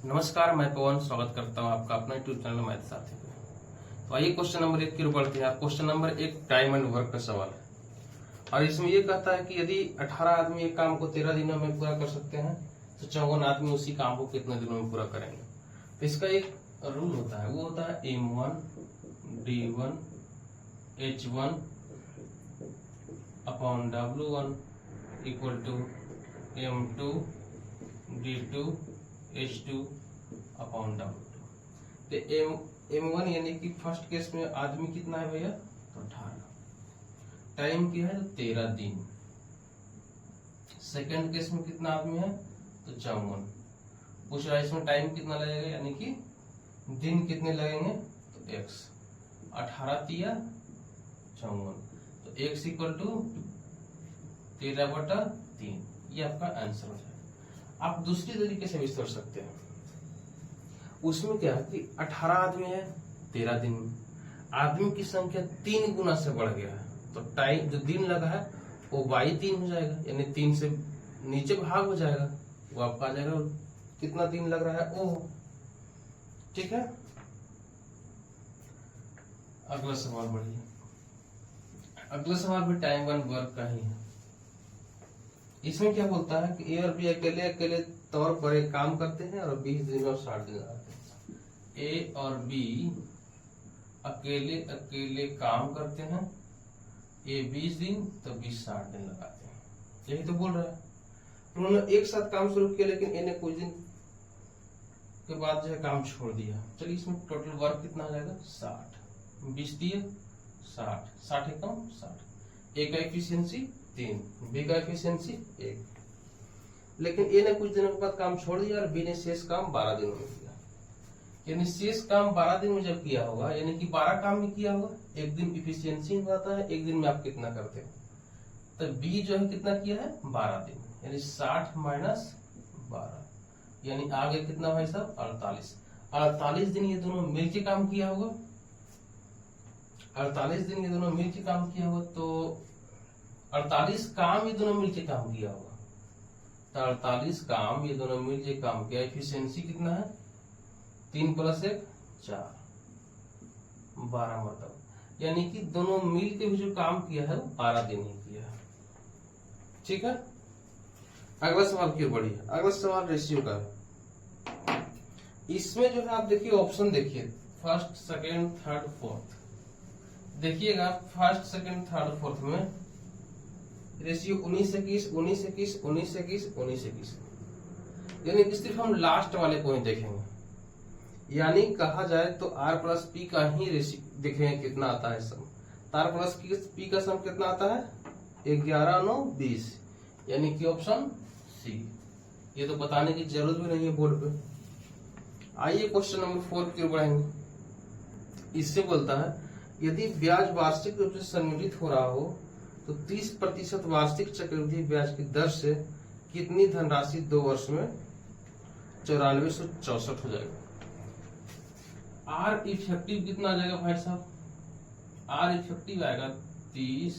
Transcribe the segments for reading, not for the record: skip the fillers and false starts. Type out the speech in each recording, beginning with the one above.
नमस्कार, मैं पवन स्वागत करता हूं आपका अपना यूट्यूब चैनल मैथ साथी में। तो आइए क्वेश्चन नंबर 1 की ओर बढ़ते हैं। Question number 1 time and work का सवाल है और इसमें यह कहता है कि यदि 18 आदमी एक काम को 13 दिनों में पूरा कर सकते हैं तो 54 आदमी उसी काम को कितने दिनों में पूरा करेंगे। तो इसका एक रूल होता है, वो होता है M1 D1 H1 upon W1 equal to M2 D2 H2 upon W2। तो M1 यानी कि फर्स्ट केस में आदमी कितना है भैया, तो 18। टाइम क्या है, तो 13 दिन। सेकंड केस में कितना आदमी है, तो 54। पूछ रहा है इसमें टाइम कितना लगेगा, यानी कि दिन कितने लगेंगे, तो x। 18 तिया 54, तो x इक्वल टू 13/3। ये आपका आंसर हो जाएगा। आप दूसरी तरीके से भी सोच सकते हैं। उसमें क्या है कि 18 आदमी है 13 दिन में, आदमी की संख्या 3 गुना से बढ़ गया है, तो टाइम जो दिन लगा है वो बाई 3 हो जाएगा, यानी 3 से नीचे भाग हो जाएगा, वो आपका आ जाएगा कितना दिन लग रहा है वो। ठीक है, अगला सवाल बढ़िए। अगला सवाल भी टाइम वन वर्क का ही है। इसमें क्या बोलता है कि ए और बी अकेले अकेले तौर पर एक काम करते हैं और 20 दिन और 60 दिन लगाते हैं। ए और बी अकेले अकेले काम करते हैं, ए 20 दिन तो 20 60 दिन लगाते हैं। यही तो बोल रहा है। उन्होंने एक साथ काम शुरू किया, लेकिन ए ने कुछ दिन के बाद जो है काम छोड़ दिया। चलिए इसमें टोटल वर्क कितना आ जाएगा, 60। 20 दिए 60, 60 एकम 60। ए का एफिशिएंसी 3, बी का एफिशिएंसी 1। लेकिन ए ने कुछ दिनों के बाद काम छोड़ दिया और बी ने शेष काम 12 दिनों में किया। यानी शेष काम 12 दिन में जब किया होगा, यानी कि 12 काम में किया होगा, एक दिन इफिशियंसी में आता है, एक दिन में आप कितना करते हो। तो बी जो है कितना किया है, 12 दिन, यानी 60 माइनस 12, यानी आगे कितना भाई साहब 48। 48 दिन ये दोनों मिलकर काम किया होगा। 48 दिन ये दोनों मिलकर काम किया होगा, तो 48 काम ये दोनों मिलकर काम किया होगा। तो 48 काम ये दोनों मिलकर काम किया। एफिशिएंसी कितना है, 3 + 1 4, 12 मतलब, यानी कि दोनों मिलकर भी जो काम किया है वो 12 दिन ही किया है। ठीक है, अगला सवाल क्यों बढ़ी। अगला सवाल रेशियो का। इसमें जो है आप देखिए ऑप्शन देखिए, फर्स्ट सेकेंड थर्ड फोर्थ। देखिएगा फर्स्ट सेकेंड थर्ड फोर्थ में रेशियो 19:21 19:21 19:21 19:21, यानी कि सिर्फ हम लास्ट वाले को ही देखेंगे। यानी कहा जाए तो R + P का ही रेशियो देखेंगे कितना आता है सम। R + P का सम कितना आता है, 11 9 20, यानी कि ऑप्शन सी। ये तो बताने की जरूरत भी नहीं है बोर्ड पे। आइए क्वेश्चन नंबर 4 की ओर बढ़ेंगे। इससे बोलता है यदि ब्याज वार्षिक रूप से संयोजित हो रहा हो तो 30% वार्षिक चक्रवृद्धि ब्याज की दर से कितनी धनराशि 2 वर्ष में 9464 हो जाएगा। आर इफेक्टिव कितना आ जाएगा भाई साहब, आर इफेक्टिव आएगा 30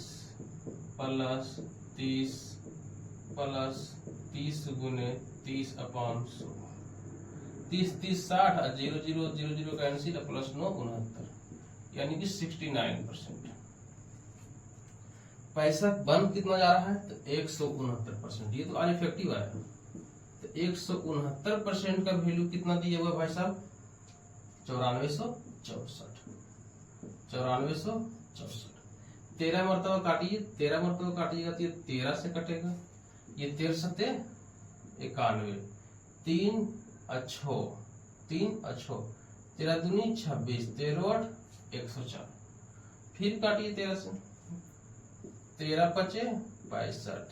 + 30 + 30 गुने 30/100। 30 30 60 और 0 0 0 0 कैंसिल, +9 69, यानी कि 69%। पैसा बन कितना जा रहा है, तो 169%। ये तो आर इफेक्टिव आया, तो 169% का वैल्यू कितना दिया हुआ भाई साहब, 9464। 9464 13 मरतबा काटिए, 13 मरतबा काटिएगा तो ये 13 से कटेगा, ये 13 सत्ते 91, 3 अच्छो 3 अच्छो, 13 दूनी 26, 13 8 104। फिर काटिए 13 से, 13 × 5 = 62,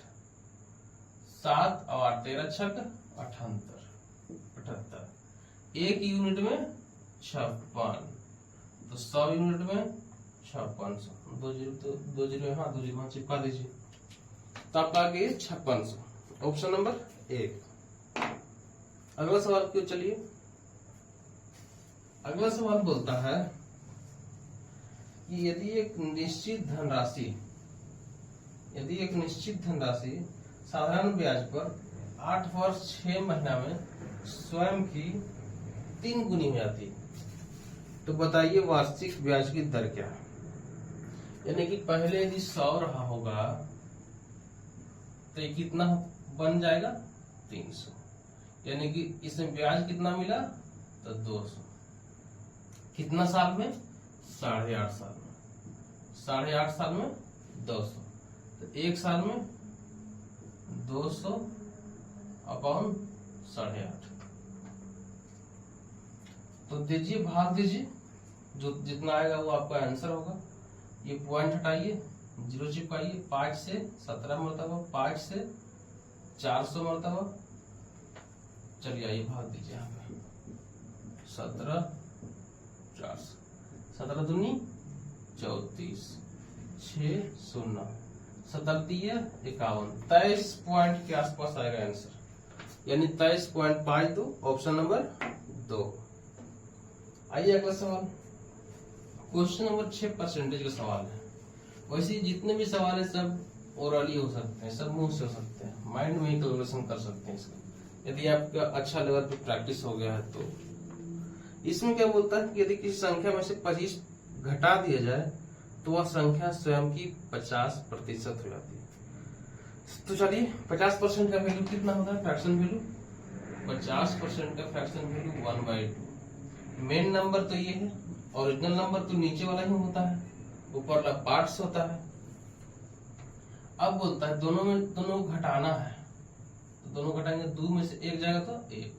7 और 13 × 6 = 78, 1 यूनिट में 56, तो 100 यूनिट में 5600। 2 जीरो तो 2 जीरो, हाँ 2 जीरो चिपका दीजिए, तो आपका आ गया 5600, ऑप्शन नंबर 1। अगला सवाल क्यों, चलिए अगला सवाल बोलता है कि यदि एक निश्चित धनराशि साधारण ब्याज पर 8 वर्ष 6 महीना में स्वयं की 3 गुनी हो जाती है। तो बताइए वार्षिक ब्याज की दर क्या है। यानी कि पहले यदि 100 रहा होगा तो ये कितना बन जाएगा 300, यानी कि इसमें ब्याज कितना मिला तो 200। कितना साल में 8.5 साल में, 8.5 साल में 200, तो 1 साल में 200 अपॉन 8.5। तो दीजिए भाग दीजिए, जो जितना आएगा वो आपका आंसर होगा। ये पॉइंट हटाइए, 0 चिपकाइए, 5 से 17 मरतबा, 5 से 400 मरतबा। चलिए आइए भाग दीजिए यहाँ पे, 17 400, 17 दूनी 34, 6 0, 17 51, 23 पॉइंट के आसपास आएगा आंसर, यानी 23.52, ऑप्शन नंबर 2। आइए अगला सवाल, क्वेश्चन नंबर 6 परसेंटेज का सवाल है। वैसे जितने भी सवाल है सब ओरली हो सकते हैं, सब मुंह से हो सकते हैं, माइंड में ही कैलकुलेशन कर सकते हैं इसका, यदि आपका अच्छा लेवल पे प्रैक्टिस हो गया है तो। इसमें क्या बोलता है कि यदि किसी संख्या में से 25 घटा दिया जाए तो वह संख्या स्वयं की 50% हो जाती है। तो चलिए 50% का वैल्यू कितना होता है, फ्रैक्शन वैल्यू 50% का फ्रैक्शन वैल्यू 1/2। मेन नंबर तो ये है, ओरिजिनल नंबर तो नीचे वाला ही होता है, ऊपर वाला पार्ट्स होता है। अब बोलता है दोनों को घटाना है, तो दोनों घटाएंगे, 2 में से 1 जाएगा तो 1,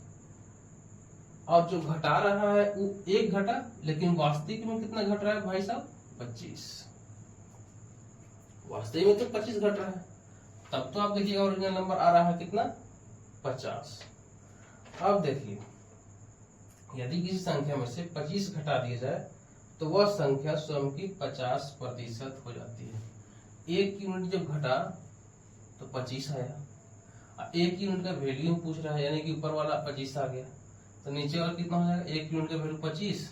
और जो घटा रहा है वो 1 घटा, लेकिन वास्तविक में कितना घट रहा है भाई साहब 25। वास्तविक में तो 25 घट रहा है, तब तो आप देखिएगा ओरिजिनल नंबर आ रहा है कितना 50। अब देखिए यदि किसी संख्या में से 25 घटा दिया जाए तो वह संख्या स्वयं की 50% हो जाती है। 1 यूनिट जब घटा तो 25 आया, 1 यूनिट का वैल्यू पूछ रहा है, यानी कि ऊपर वाला 25 आ गया, तो नीचे वाला कितना हो जाएगा, 1 यूनिट का वैल्यू 25,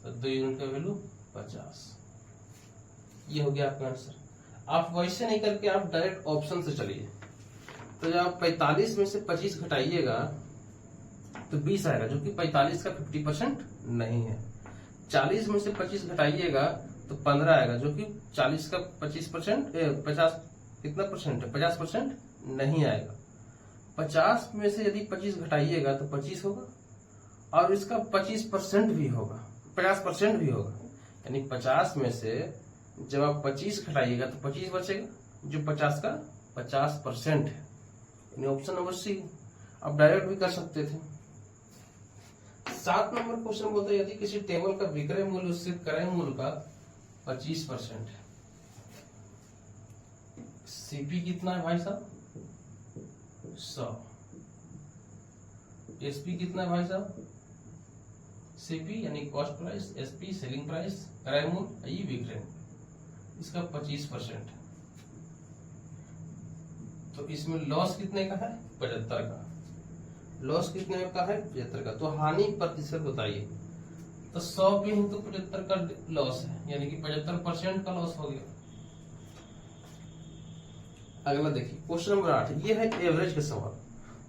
तो 2 यूनिट का वैल्यू 50। ये हो गया आपका आंसर। आप वैसे नहीं करके आप डायरेक्ट ऑप्शन से चलिए, तो जब आप 45 में से 25 घटाइएगा तो 20 आएगा, जो कि 45 का 50% नहीं है। 40 में से 25 घटाइएगा तो 15 आएगा, जो कि 40 का 50% 50 कितना परसेंट है, 50% नहीं आएगा। 50 में से यदि 25 घटाइएगा तो 25 होगा, और इसका 25% भी होगा, 50% भी होगा, यानी 50 में से जब आप 25 घटाइएगा तो 25 बचेगा, जो 50 का 50% है, यानी ऑप्शन नंबर सी। आप डायरेक्ट भी कर सकते थे। 7 नंबर क्वेश्चन बोलता है यदि किसी टेबल का विक्रय मूल्य उससे क्रय मूल्य का 25% है, सीपी कितना है भाई साहब 100, एसपी कितना है भाई साहब, सीपी यानी cost price, SP selling price, क्रय मूल्य, ये विक्रय मूल्य, इसका 25%। तो इसमें लॉस कितने का है 75 का, लॉस कितने का है 75 का, तो हानि प्रतिशत बताइए। तो 100 पे ही तो 75 का लॉस है, यानी कि 75% का लॉस हो गया। अगला देखिए क्वेश्चन नंबर 8, ये है एवरेज का सवाल।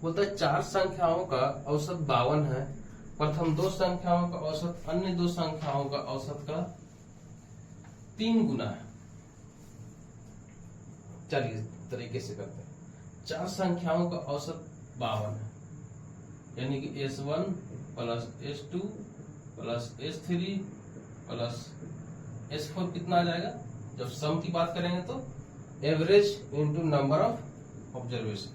बोलता है 4 संख्याओं का औसत 52 है, प्रथम 2 संख्याओं का औसत अन्य 2 संख्याओं का औसत का 3 गुना है। चलिए तरीके से करते हैं। 4 संख्याओं का औसत 52 है, यानी कि S1 plus S2 plus S3 plus S4 कितना आ जाएगा, जब सम की बात करेंगे तो average into number of observation,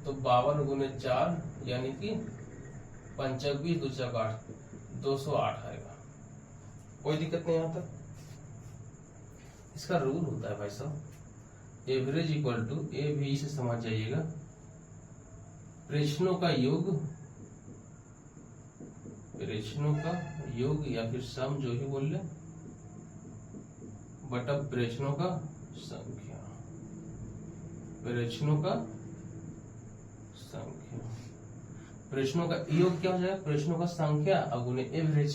तो 52 गुने 4 यानी कि 25 2 8 208 आएगा। कोई दिक्कत नहीं यहाँ तक। इसका रूल होता है भाई साहब, एवरेज इक्वल टू ए भी से समझ जाइएगा, प्रेक्षणों का योग, प्रेक्षणों का योग या फिर सम जो ही बोल ले, बटा प्रेक्षणों का संख्या, प्रेक्षणों का संख्या, प्रेक्षणों का योग क्या हो जाएगा, प्रेक्षणों का संख्या अगुने एवरेज,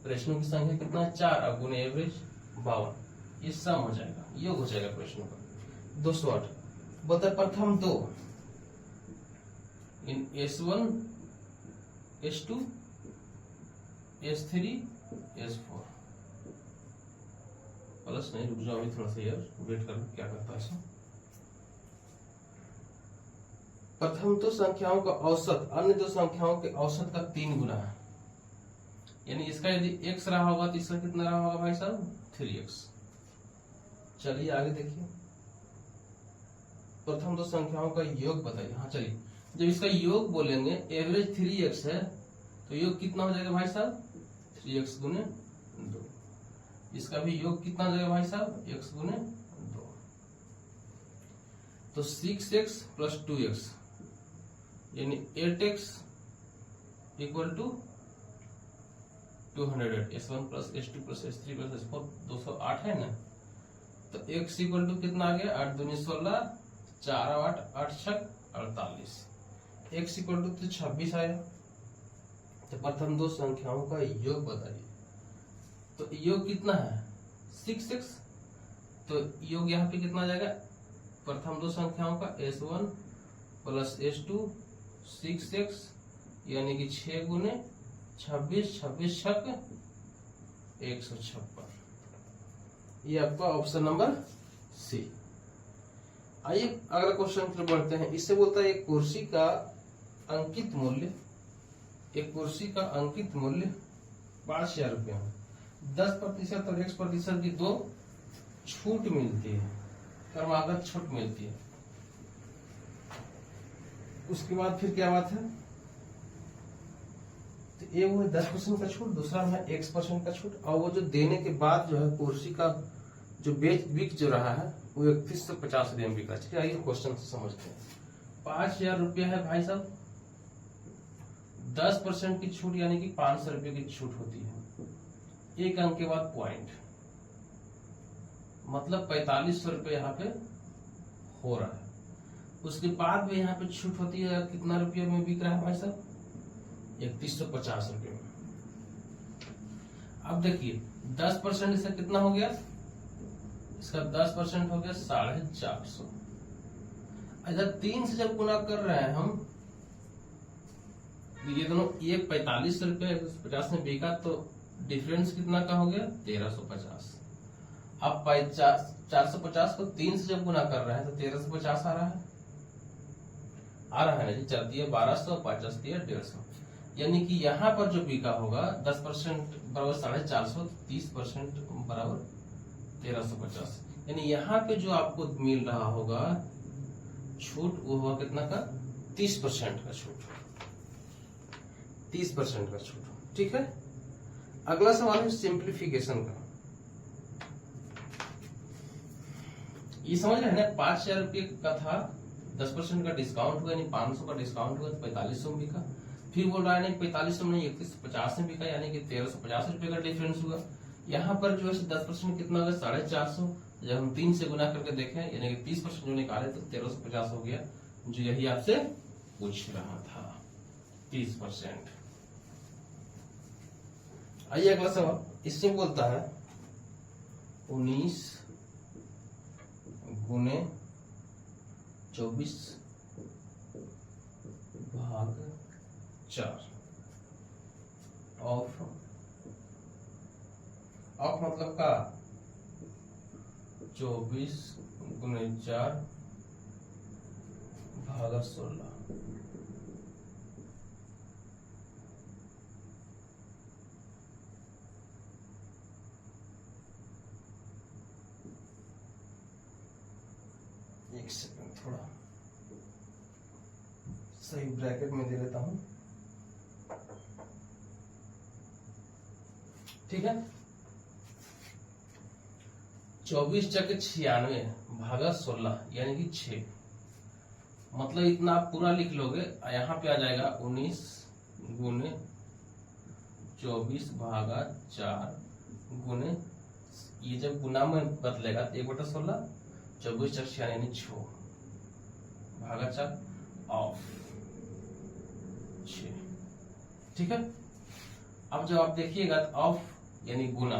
प्रेक्षणों की संख्या कितना है 4 अगुने एवरेज 52, ये सम हो जाएगा, योग हो जाएगा प्रेक्षणों का 208। बोलता प्रथम 2 इन S1 S2 S3 S4 plus नहीं, रुक जाओ अभी थोड़ा सा यार, वेट कर क्या करता है इसमें। प्रथम दो संख्याओं का औसत अन्य दो संख्याओं के औसत का 3 गुना है, यानी इसका यदि x रहा होगा तो इसका कितना रहा होगा भाई साहब 3x। चलिए आगे देखिए, प्रथम दो संख्याओं का योग बताइए। हाँ चलिए, जब इसका योग बोलेंगे एवरेज 3x है तो योग कितना हो जाएगा भाई साहब 3x गुने 2। इसका भी योग कितना हो जाएगा भाई साहब x गुने 2। तो 6x प्लस 2x यानी 8x equal to 208। S1 plus S2 plus S3 plus S4 208 है ना। तो x इक्वल टू कितना आ गया 8 दूनी 16, 4 8 8 6 48। x इक्वल टू 26 आया। तो प्रथम दो संख्याओं का योग बताइए। तो योग कितना है 6x, तो योग यहाँ पे कितना आ जाएगा प्रथम दो संख्याओं का S1 प्लस S2 6x यानी कि 6 गुने 26, 26 छक 156। ये आपका ऑप्शन नंबर सी। आइए अगला क्वेश्चन फिर बढ़ते हैं। इससे बोलता है एक कुर्सी का अंकित मूल्य, एक कुर्सी का अंकित मूल्य 5,000 रुपया है। 10% और 1% की दो छूट मिलती है, क्रमागत छूट मिलती है। उसके बाद फिर क्या बात है, तो एक वो 10% का छूट, दूसरा है 1% का छूट, और वो जो देने के बाद जो है कुर्सी का जो बिक जो रहा है वो 3150 रुपये में बिका। चलिए आइए क्वेश्चन से समझते हैं। 5,000 रुपया है भाई साहब, 10% की छूट यानी कि 500 रुपये की छूट होती है। एक अंक के बाद पॉइंट, मतलब 4500 रुपये यहाँ पे हो रहा है। उसके बाद में यहाँ पे छूट होती है, कितना रुपये में बिक रहा है भाई साहब 3150 रुपये में। अब देखिए 10% इसका कितना हो गया, इसका 10% हो गया 450। अगर 3 से जब गुना कर रहे हैं हम, ये दोनों एक 45 रुपये 50 में बिका, तो डिफरेंस कितना का हो गया 1350। अब 450 को 3 से जब गुना कर रहे हैं तो 1350 आ रहा है ना जी। 4 दिए 1200, 50 दिए 150, यानी कि यहाँ पर जो बिका होगा 10% बराबर 450, 30% बराबर 1350, यानी यहाँ पे जो आपको मिल रहा होगा छूट वो होगा कितना का 30% का छूट, 30% का छूट। ठीक है, अगला सवाल है सिंप्लीफिकेशन का। ये समझ रहे हैं ना, 5,000 रुपये का था, 10% का डिस्काउंट हुआ यानी 500 का डिस्काउंट हुआ तो 4500 में बिका। फिर बोल रहा है नहीं 4500 में 3150 में बिका, यानी कि 1350 रुपये का डिफरेंस हुआ। यहाँ पर जो है 10% कितना होगा 450। जब हम 3 से गुना करके देखें यानी कि 30% जो निकाले तो 1350 हो गया, जो यही आपसे पूछ रहा था 30%। आइए अगला सवाल, इससे बोलता है 19 गुने 24 भाग 4 ऑफ मतलब का 24 गुने 4 भागा 16। एक सेकंड, थोड़ा सही ब्रैकेट में दे लेता हूं। ठीक है, 24 चक 96 भागा 16 यानी कि 6, मतलब इतना आप पूरा लिख लोगे। यहाँ पे आ जाएगा 19 गुने 24 भागा 4 गुने, ये जब गुना में बदलेगा तो 1/16, 24 चक 96 यानी 6 भागा 4 ऑफ 6। ठीक है, अब जब आप देखिएगा तो ऑफ यानी गुना,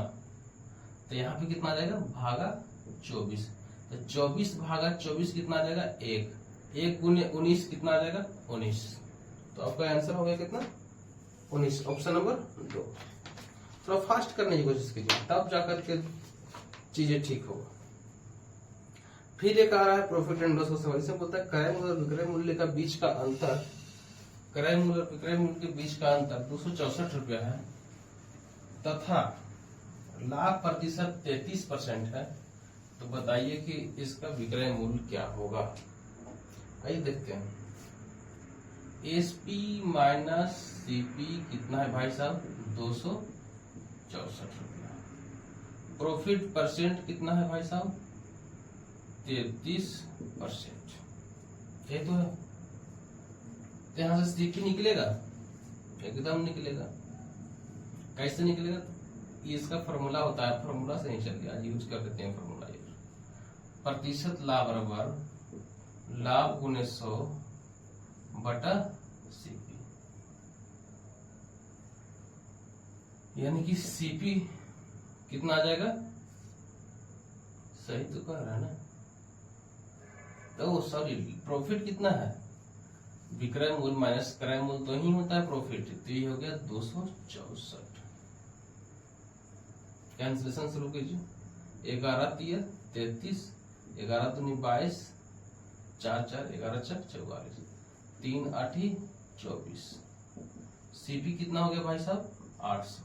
तो यहाँ पे कितना आ जाएगा भागा 24, तो 24 भागा 24 कितना आ जाएगा 1 गुने 19 कितना आ जाएगा 19। तो आपका आंसर हो गया कितना 19, ऑप्शन नंबर 2। थोड़ा फास्ट करने की कोशिश कीजिए, तब जाकर के चीजें ठीक होगा। फिर ये कह रहा है प्रॉफिट एंड लॉस का सवाल, बोलता है क्रय मूल्य और विक्रय मूल्य का बीच का अंतर, क्रय मूल्य और विक्रय मूल्य के बीच का अंतर 264 रुपया है तथा लाभ प्रतिशत 33% है, तो बताइए कि इसका विक्रय मूल्य क्या होगा। आइए देखते हैं। एसपी माइनस सीपी कितना है भाई साहब, 264 रुपया। प्रॉफिट परसेंट कितना है भाई साहब, 33%। ये तो है, तो यहां से सीपी निकलेगा, एकदम निकलेगा। कैसे निकलेगा, इसका फॉर्मूला होता है, फॉर्मूला से नहीं चल गया, आज यूज कर देते हैं फॉर्मूला। प्रतिशत लाभ बराबर लाभ गुने 100 बटा सीपी, यानी कि सीपी कितना आ जाएगा, सही तो कह रहा है ना, तो सॉरी प्रॉफिट कितना है, विक्रय मूल्य माइनस क्रय मूल्य तो ही होता है प्रॉफिट, तो ये हो गया 264। कैंसिलेशन शुरू कीजिए, 11 3 33, 11 दूनी 22, 4 4 11 4 44, 3 8 24। सीपी कितना हो गया भाई साहब, 800।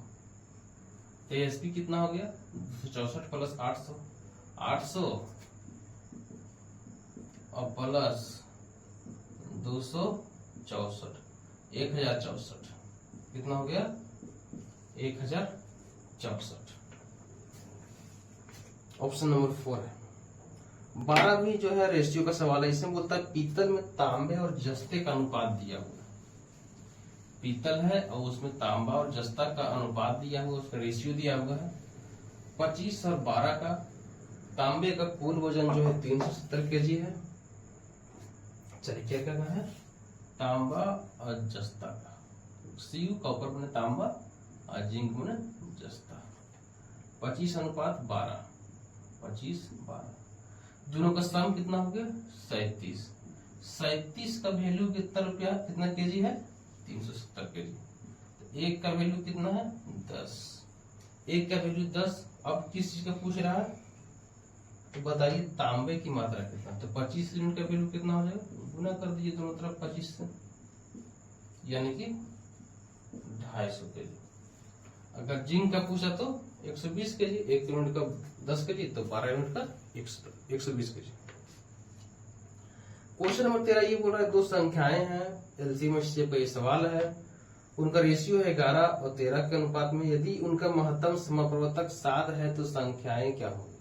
एएसपी कितना हो गया, 264 प्लस 800, 800 और प्लस 264, 1064, कितना हो गया, 1064। ऑप्शन नंबर 4 है। 12 भी जो है रेशियो का सवाल है, इसमें बोलता है पीतल में तांबे और जस्ते का अनुपात दिया हुआ है। पीतल है और उसमें तांबा और जस्ता का अनुपात दिया हुआ, उसका रेशियो दिया हुआ है 25 और 12 का। तांबे का कुल वजन जो है 370 केजी है। चलिए क्या करना है, तांबा और जस्ता का, सीयू कॉपर बने तांबा और जिंक बने जस्ता, 25 अनुपात 12, 25 12, दोनों का सम कितना हो गया 37। 37 का वैल्यू कितना रुपया, कितना केजी है, 370 केजी। तो एक का वैल्यू कितना है 10, एक का वैल्यू 10। अब किस चीज का पूछ रहा है, तो बताइए तांबे की मात्रा कितना, तो 25 यूनिट का वैल्यू कितना हो जाएगा, गुना कर दीजिए दोनों तरफ 25 से, यानी कि 250 केजी। अगर जिंक का पूछा तो 120 केजी, 1 यूनिट का 10 केजी, तो 12 यूनिट का 120 केजी। क्वेश्चन नंबर 13 ये बोल रहा है दो संख्याएं हैं, एलसीएम एचसीएफ का ये सवाल है, उनका रेशियो है 11 और 13 के अनुपात में, यदि उनका महत्तम समापवर्तक 7 है तो संख्याएं क्या होगी।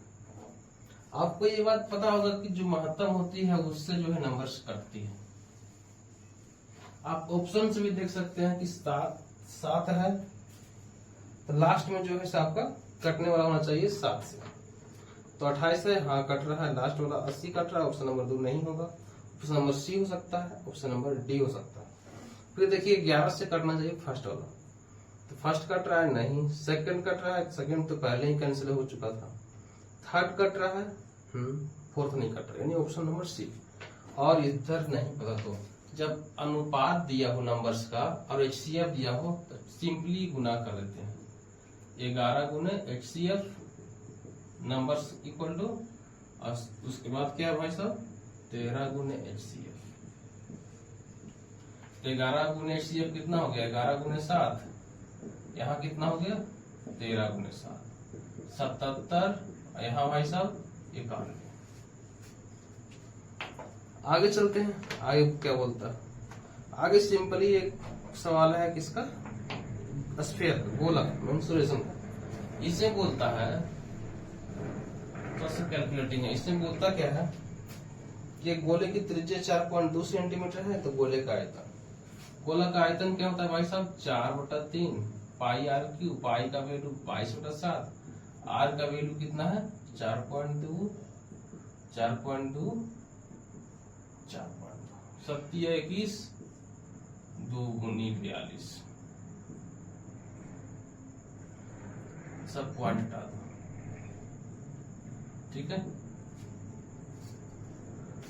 आपको ये बात पता होगा कि जो महत्तम होती है उससे जो है नंबर्स कटती है। आप ऑप्शन से भी देख सकते हैं कि 7 है, तो लास्ट में जो है आपका कटने वाला होना चाहिए 7 से, तो 28 है, हाँ कट रहा है, लास्ट वाला 80 कट रहा है, ऑप्शन नंबर 2 नहीं होगा, ऑप्शन नंबर सी हो सकता है, ऑप्शन नंबर डी हो सकता है। फिर देखिए 11 से कटना चाहिए फर्स्ट वाला, तो फर्स्ट कट रहा है नहीं, सेकंड कट रहा है, सेकंड तो पहले ही कैंसिल हो चुका था, थर्ड कट रहा है, फोर्थ नहीं कट रहा, यानी ऑप्शन नंबर सी। और इधर नहीं पता तो जब अनुपात दिया हो नंबर्स का और एचसीएफ दिया हो तो सिंपली गुना कर देते हैं, 11 गुने एचसीएफ नंबर्स इक्वल टू, और उसके बाद क्या है भाई साहब 13 गुने एचसीएफ। तो 11 गुने एचसीएफ कितना हो गया, 11 गुने 7, यहाँ कितना हो गया 13 गुने 7, 77, यहाँ भाई साहब 91। आगे चलते हैं, आगे क्या बोलता है, आगे सिंपली एक सवाल है किसका, स्फीयर गोलक मेंसुरेशन का। इसे बोलता है तो कैलकुलेटिंग है, इसमें बोलता क्या है कि गोले की त्रिज्या 4.2 सेंटीमीटर है, तो गोले का आयतन, गोला का आयतन क्या होता है भाई साहब 4/3 पाई आर क्यूब, पाई का वैल्यू 22/7, आर का वैल्यू कितना है 4.2, 4.2, 7 21, 2 गुनी 42, सब पॉइंट हटा दो, ठीक है।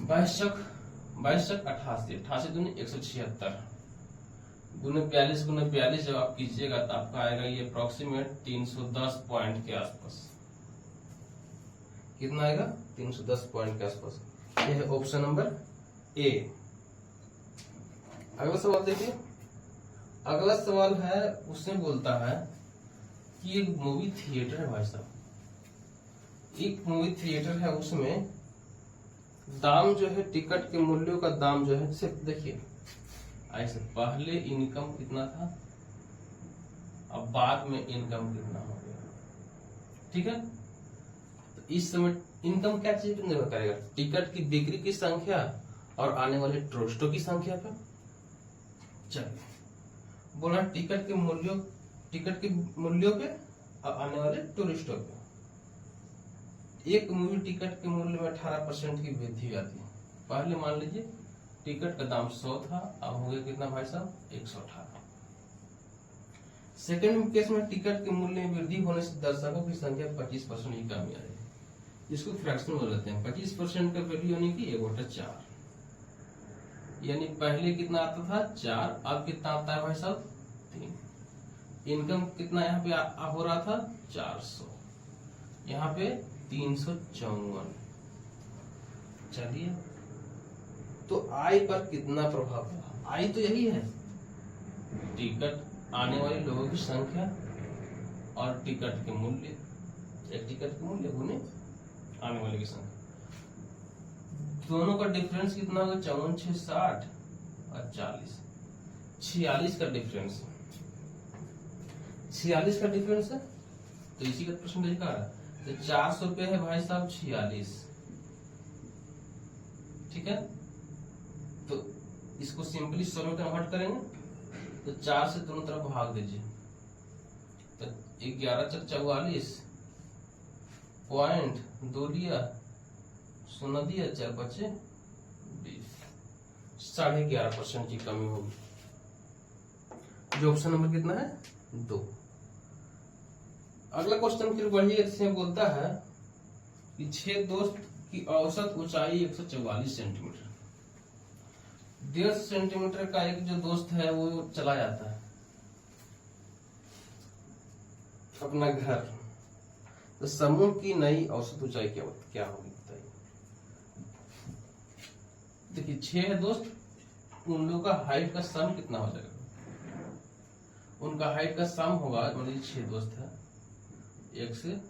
22 चक 88, 88 दूनी 176, गुने 42 जब आप कीजिएगा तो आपका आएगा ये अप्रोक्सीमेट 310 पॉइंट के आसपास। कितना आएगा? 310 पॉइंट के आसपास। ये है ऑप्शन नंबर ए। अगला सवाल देखिए। अगला सवाल है, उसमें बोलता है कि एक मूवी थिएटर है भाई साहब, एक मूवी थिएटर है, उसमें दाम जो है, टिकट के मूल्यों का दाम जो है, सिर्फ देखिए ऐसे पहले इनकम कितना था, अब बाद में इनकम कितना हो गया। ठीक है, तो इस समय इनकम क्या चीज पर निर्भर करेगा? टिकट की बिक्री की संख्या और आने वाले टूरिस्टों की संख्या पर। चलिए, बोला टिकट के मूल्यों पे और आने वाले टूरिस्टों पे। एक मूवी टिकट के मूल्य में 18% की वृद्धि आती है। पहले मान लीजिए टिकट का दाम 100 था, अब हो गया कितना भाई साहब? 118। सेकेंड केस में टिकट के मूल्य में वृद्धि होने से दर्शकों की संख्या 25% की कमी आएगी। इसको फ्रैक्शन में बोलते हैं। 25% का वैल्यू यानी कि 1/4, यानी पहले कितना आता था? 4, अब कितना आता है भाई साहब? 3। इनकम कितना यहाँ पे हो रहा था? 400, यहाँ पे 354। चलिए, तो आय पर कितना प्रभाव पड़ा? आय तो यही है, टिकट आने वाले लोगों की संख्या और टिकट के मूल्य। एक टिकट के मूल्य गुने आने वाले की संख्या, दोनों का डिफरेंस कितना होगा? 54, 6, 60 और 40, 46 का डिफरेंस। 46 का डिफरेंस है, तो इसी का परसेंटेज का है। तो 400 रुपये है भाई साहब 46। ठीक है, तो इसको सिंपली 100 में कन्वर्ट करेंगे तो 4 से दोनों तरफ भाग दीजिए, तो 11 × 4 = 44 पॉइंट 2 लिया, 0 दिया, 4 बचे 20। 11.5% की कमी होगी, जो ऑप्शन नंबर कितना है? 2। अगला क्वेश्चन फिर बढ़िए, इसमें बोलता है कि 6 दोस्त की औसत ऊंचाई 144 सेंटीमीटर। 1.5 सेंटीमीटर का एक जो दोस्त है वो चला जाता है अपना घर, तो समूह की नई औसत ऊंचाई क्या होगी बताइए। देखिए 6 है दोस्त, उन लोगों का हाइट का सम कितना हो जाएगा? उनका हाइट का सम होगा, मान लीजिए 6 दोस्त है, 1 से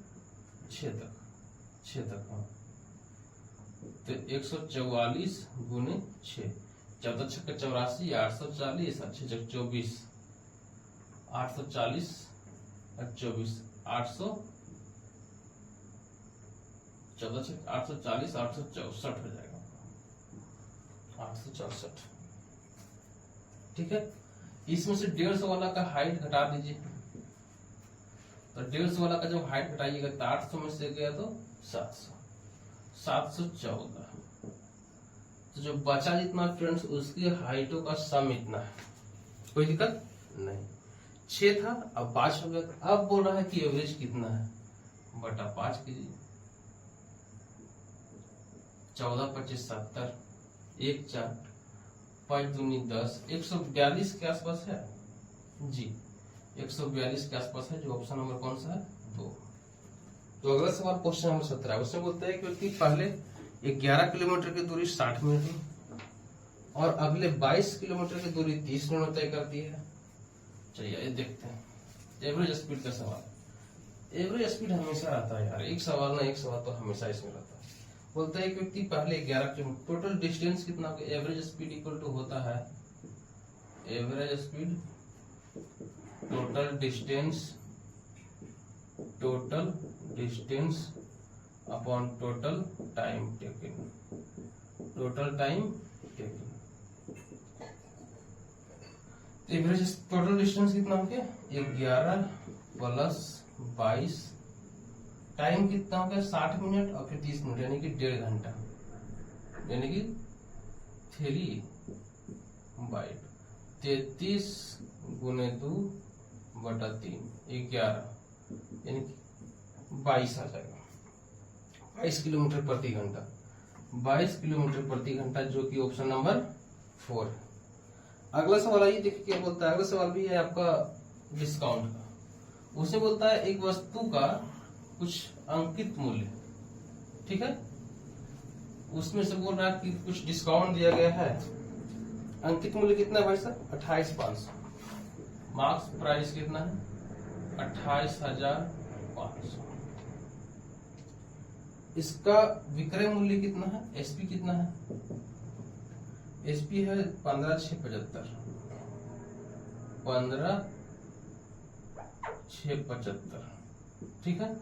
6 तक हाँ, तो 144 गुने 6, 14 × 6 = 84, 840 और 6 × 24, 840 और 24, 800, 14 × 6 = 840, 864 हो जाएगा, 864। ठीक है, इसमें से 150 वाला का हाइट घटा दीजिए, तो 150 वाला का जब हाइट घटाइएगा तो 800 में से गया तो 714, तो जो बचा जितना फ्रेंड्स उसकी हाइटों का सम इतना है, कोई दिक्कत नहीं। 6 था, अब 5 हो गया। अब बोल रहा है कि एवरेज कितना है, बटा 5 कीजिए, 14 × 25 = 70, 1 4, 5 दूनी 10, 142 के आसपास है जी, 142 के आसपास है, जो ऑप्शन नंबर कौन सा है? 2। तो अगला सवाल क्वेश्चन नंबर 17, उसमें बोलता है कि पहले 11 किलोमीटर की दूरी 60 मिनट में और अगले 22 किलोमीटर की दूरी 30 मिनट में तय करती है। चलिए ये देखते हैं, एवरेज स्पीड का सवाल। एवरेज स्पीड हमेशा आता है यार, एक सवाल तो हमेशा इसमें रहता है। बोलता है एक व्यक्ति पहले 11 किलोमीटर, टोटल डिस्टेंस कितना होगा? एवरेज स्पीड इक्वल टू होता है average speed total distance upon total time taken. Average total distance कितना हो गया? 11 + 22, टाइम कितना हो गया? 60 मिनट और फिर 30 मिनट, यानी कि 1.5 घंटा, यानी कि 33 गुने 2/3, 11, यानी कि 22 आ जाएगा। 22 किलोमीटर प्रति घंटा, 22 किलोमीटर प्रति घंटा, जो कि ऑप्शन नंबर 4 है। अगला सवाल आइए देखिए क्या बोलता है। अगला सवाल भी है आपका डिस्काउंट का। उसे बोलता है एक वस्तु का कुछ अंकित मूल्य, ठीक है, उसमें से बोल रहा है कि कुछ डिस्काउंट दिया गया है। अंकित मूल्य कितना है भाई साहब? 28,500। मार्क्स प्राइस कितना है? 28,500। इसका विक्रय मूल्य कितना है? एसपी कितना है? एसपी है 15,675। 15,675, ठीक है।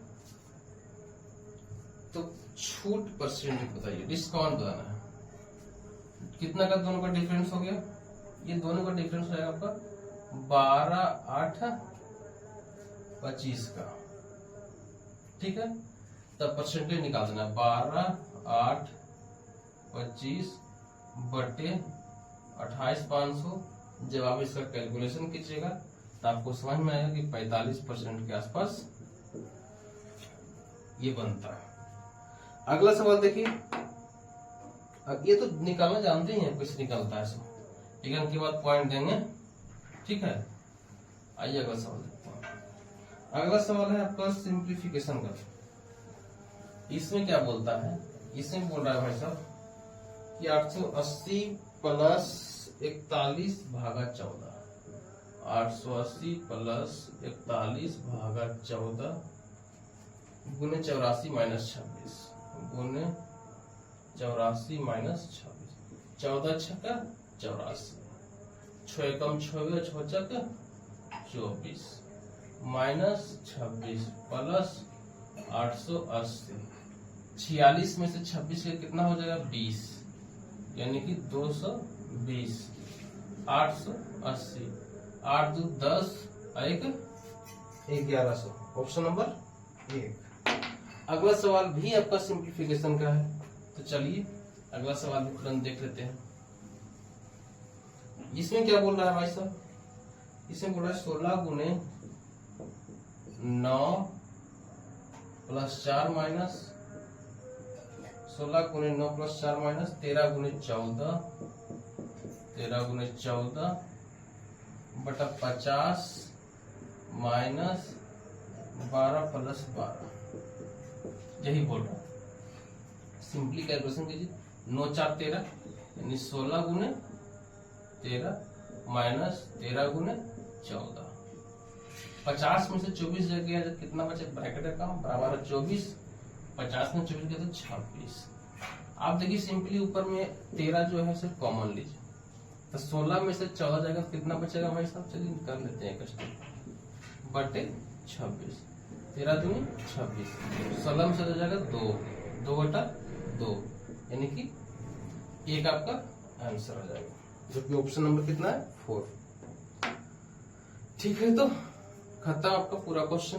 तो छूट परसेंट बताइए, डिस्काउंट बताना है। कितना का दोनों का डिफरेंस हो गया? ये दोनों का डिफरेंस हो जाएगा आपका 12,8,25 का, ठीक है। तब परसेंटेज निकाल देना, 12,8,25 बटे 28,500। जब आप इसका कैलकुलेशन कीजिएगा तो आपको समझ में आएगा कि 45% के आसपास ये बनता है। अगला सवाल देखिए, ये तो निकालना जानते ही हैं कैसे निकलता है सब, एक अंक के बाद पॉइंट देंगे, ठीक है। आइए अगला सवाल देखते हैं। अगला सवाल है आपका सिंप्लीफिकेशन का। इसमें क्या बोलता है? इसमें बोल रहा है भाई साहब कि 880 प्लस 41 भागा 14, 880 प्लस 41 भागा 14 गुने 84 माइनस 26 गुने 84 माइनस 26, 14 छक्का 84, 6 एकम 6 छक्का 24 माइनस 26 प्लस 880। 46 में से 26 का कितना हो जाएगा? 20, यानी कि 220। 880, 8 2 10, 1 1100। Option number 1। अगला सवाल भी आपका सिंप्लीफिकेशन का है, तो चलिए अगला सवाल भी तुरंत देख लेते हैं। इसमें क्या बोल रहा है भाई साहब? इसमें बोल रहा है 16 गुने 9 प्लस 4 माइनस 16 गुने 9 प्लस 4 माइनस 13 गुने 14, 13 गुने 14 बटा 50 माइनस 12 प्लस 12, यही बोल रहा है। सिंपली कैलकुलेशन कीजिए, 9 4 13, यानी 16 गुने 13 माइनस 13 गुने 14। 50 में से 24 जग गया, कितना बचे? ब्रैकेट का काम बराबर है 24। 50 में 24 गया तो 26। आप देखिए सिंपली ऊपर में 13 जो है सिर्फ कॉमन लीजिए, तो 16 में से 14 जाएगा तो कितना बचेगा भाई साहब? चलिए कर लेते हैं एक स्टेप, बटे 26, 13 दूनी 26, 16 में से हो जाएगा 2, 2 बटा 2, यानी कि एक आपका आंसर हो जाएगा, जो कि ऑप्शन नंबर कितना है? 4। ठीक है, तो खत्म आपका पूरा क्वेश्चन।